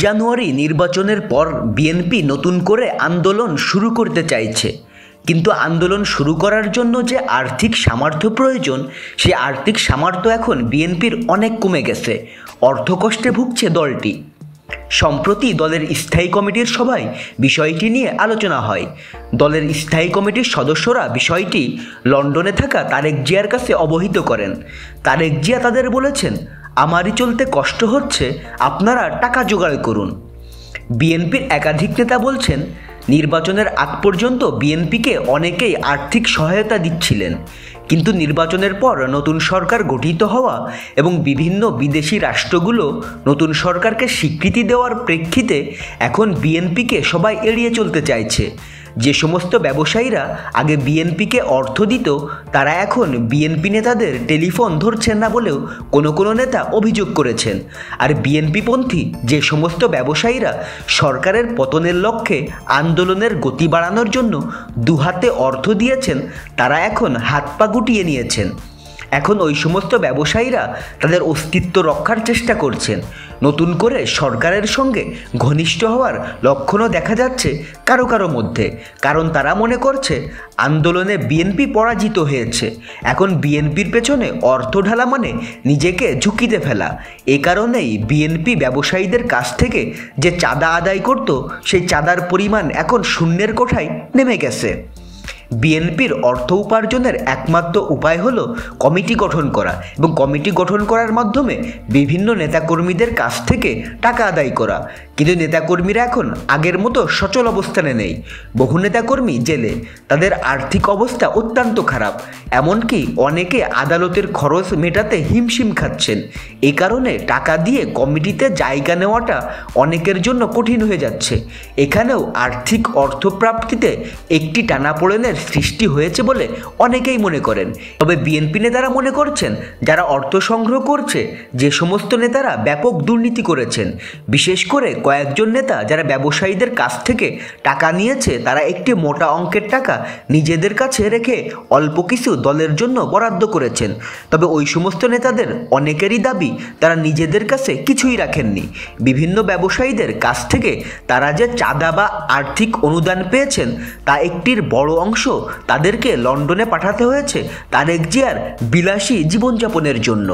জানুয়ারি নির্বাচনের পর বিএনপি নতুন করে আন্দোলন শুরু করতে চাইছে, কিন্তু আন্দোলন শুরু করার জন্য যে আর্থিক সামর্থ্য প্রয়োজন সে আর্থিক সামর্থ্য এখন বিএনপির অনেক কমে গেছে। অর্থকষ্টে ভুগছে দলটি। সম্প্রতি দলের স্থায়ী কমিটির সভায় বিষয়টি নিয়ে আলোচনা হয়। দলের স্থায়ী কমিটির সদস্যরা বিষয়টি লন্ডনে থাকা তারেক জিয়ার কাছে অবহিত করেন। তারেক জিয়া তাদের বলেছেন, আমারই চলতে কষ্ট হচ্ছে, আপনারা টাকা জোগাড় করুন। বিএনপির একাধিক নেতা বলছেন, নির্বাচনের আগ পর্যন্ত বিএনপিকে অনেকেই আর্থিক সহায়তা দিচ্ছিলেন, কিন্তু নির্বাচনের পর নতুন সরকার গঠিত হওয়া এবং বিভিন্ন বিদেশি রাষ্ট্রগুলো নতুন সরকারকে স্বীকৃতি দেওয়ার প্রেক্ষিতে এখন বিএনপিকে সবাই এড়িয়ে চলতে চাইছে। যে সমস্ত ব্যবসায়ীরা আগে বিএনপিকে অর্থ দিত তারা এখন বিএনপি নেতাদের টেলিফোন ধরছেন না বলেও কোনো নেতা অভিযোগ করেছেন। আর বিএনপিপন্থী যে সমস্ত ব্যবসায়ীরা সরকারের পতনের লক্ষ্যে আন্দোলনের গতি বাড়ানোর জন্য দুহাতে অর্থ দিয়েছেন তারা এখন হাত পা গুটিয়ে নিয়েছেন। এখন ওই সমস্ত ব্যবসায়ীরা তাদের অস্তিত্ব রক্ষার চেষ্টা করছেন। নতুন করে সরকারের সঙ্গে ঘনিষ্ঠ হওয়ার লক্ষণও দেখা যাচ্ছে কারো মধ্যে, কারণ তারা মনে করছে আন্দোলনে বিএনপি পরাজিত হয়েছে। এখন বিএনপির পেছনে অর্থ ঢালা মানে নিজেকে ঝুঁকিতে ফেলা। এ কারণেই বিএনপি ব্যবসায়ীদের কাছ থেকে যে চাঁদা আদায় করত সেই চাঁদার পরিমাণ এখন শূন্যের কোঠায় নেমে গেছে। বিএনপির অর্থ উপার্জনের একমাত্র উপায় হলো কমিটি গঠন করা এবং কমিটি গঠন করার মাধ্যমে বিভিন্ন নেতাকর্মীদের কাছ থেকে টাকা আদায় করা। কিন্তু নেতাকর্মীরা এখন আগের মতো সচল অবস্থানে নেই। বহু নেতাকর্মী জেলে, তাদের আর্থিক অবস্থা অত্যন্ত খারাপ, এমনকি অনেকে আদালতের খরচ মেটাতে হিমশিম খাচ্ছেন। এই কারণে টাকা দিয়ে কমিটিতে জায়গা নেওয়াটা অনেকের জন্য কঠিন হয়ে যাচ্ছে। এখানেও আর্থিক অর্থপ্রাপ্তিতে একটি টানাপোড়েনের সৃষ্টি হয়েছে বলে অনেকেই মনে করেন। তবে বিএনপি নেতারা মনে করছেন, যারা অর্থ সংগ্রহ করছে যে সমস্ত নেতারা ব্যাপক দুর্নীতি করেছেন, বিশেষ করে কয়েকজন নেতা যারা ব্যবসায়ীদের কাছ থেকে টাকা নিয়েছে তারা একটি মোটা অঙ্কের টাকা নিজেদের কাছে রেখে অল্প কিছু দলের জন্য বরাদ্দ করেছেন। তবে ওই সমস্ত নেতাদের অনেকেরই দাবি তারা নিজেদের কাছে কিছুই রাখেননি। বিভিন্ন ব্যবসায়ীদের কাছ থেকে তারা যে চাঁদা বা আর্থিক অনুদান পেয়েছেন তা একটির বড় অংশ তাদেরকে লন্ডনে পাঠাতে হয়েছে তারেক জিয়ার বিলাসী জীবনযাপনের জন্য।